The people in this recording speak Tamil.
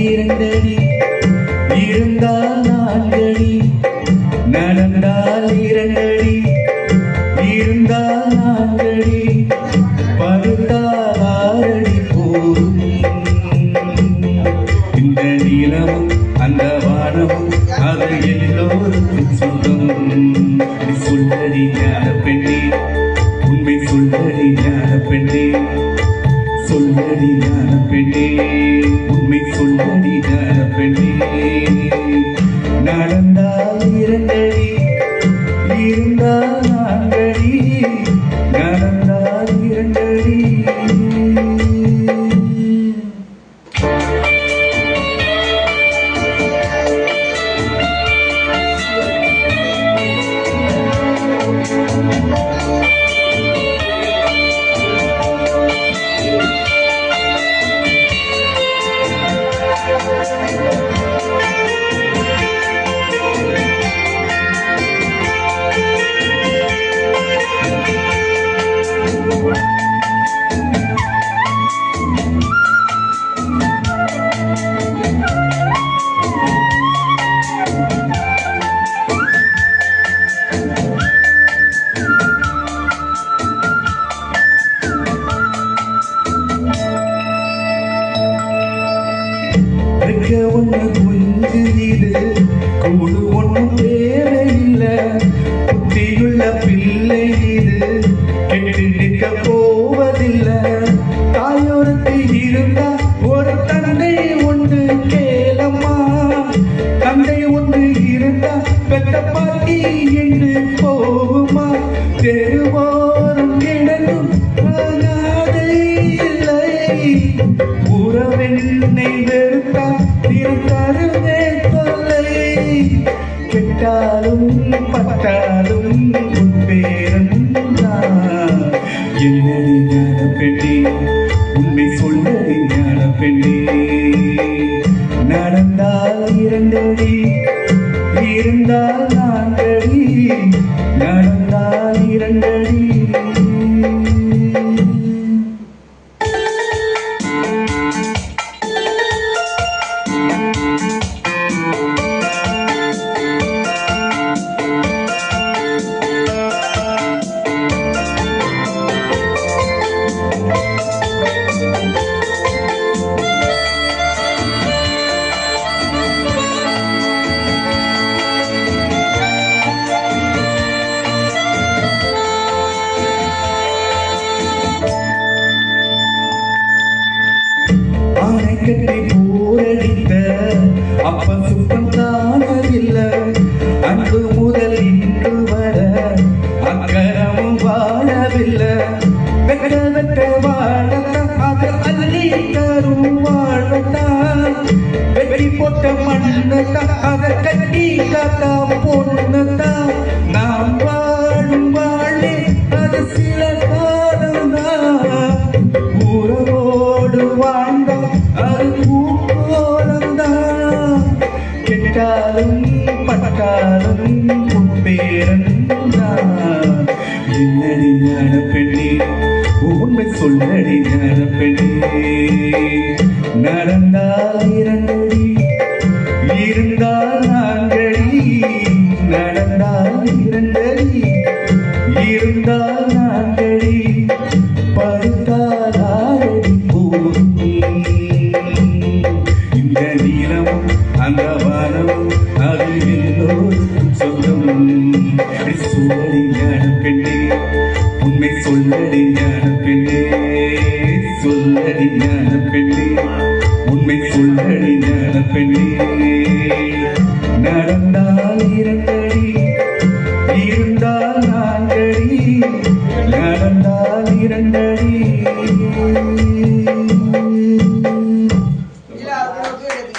இரண்டடி இருந்தால் நான்கடி நடந்தால் இரண்டடி இருந்தால் நான்கடி படுத்தால் ஆறடி போதும் இந்த நீளமும் அந்த வானமும் அது எல்லோருக்கும் சொந்தம் சொல்லடி ஞான பெண்ணே உண்மை சொல்லடி ஞான பெண்ணே சொல்லடி ஞான பெண்ணே உண்மை சொல்லடி ஞான பெண்ணே நடந்தால் இரண்டடி இருந்தால் நான்கடி நடந்தால் இரண்டடி ஒண்ணு குஞ்சுது கூடு ஒண்ணும் தேவையில்லை புத்தியுள்ள பிள்ளை இது கெட்டிருக்க போவதில்லை தாயோரத்து இருந்தா ஒரு தந்தை ஒன்று கேளம்மா தந்தை ஒன்று இருந்தா பெத்த பாட்டி என்று போகுமா தெருவோரும் கிடக்கும் அனாதை இல்லை உறவென்னை வெறுத்தா திருத்தருவே தொல்லை கெட்டாலும் பட்டாலும் உன் பேரன்தான் என்னடி ஞான பெண்ணே உண்மை சொல்லடி ஞான பெண்ணே நடந்தால் இரண்டடி இருந்தால் நான்கடி நடந்தால் இரண்டடி கட்டி போரடித்த அப்ப சுத்தம் தானதில்லை அன்று முதல் இன்று வர அக்கரமும் வாழவில்லை வெட்ட வெட்ட வாழத்தான் அது அள்ளி தரும் வாழத்தான் வெட்டி போட்ட மண்ணத்தான் அதை கட்டி காத்தா பொண்ணத்தான் நாம் வாழும் வாழே அது சில காலம்தான் உறவோடு வாழ்ந்தா அது பூக்கோலம்தான் கெட்டாலும் பட்டாலும் உன் பேரன்தான் என்னடி ஞான பெண்ணே உண்மை சொல்லடி ஞான பெண்ணே நடந்தால் இரண்டடி இருந்தால் நான்கடி நடந்தால் இரண்டடி இருந்தால் நான்கடி படுத்தால் ஆறடி போதும் இந்த நீளமும் அந்த வானமும் அது எல்லோருக்கும் சொந்தம் சொல்லடி ஞான பெண்ணே உண்மை சொல்லடி ஞான பெண்ணே சொல்லடி ஞான பெண்ணே உண்மை சொல்லடி ஞான பெண்ணே நடந்தால் இரண்டடி இருந்தால் நான்கடி நடந்தால் இரண்டடி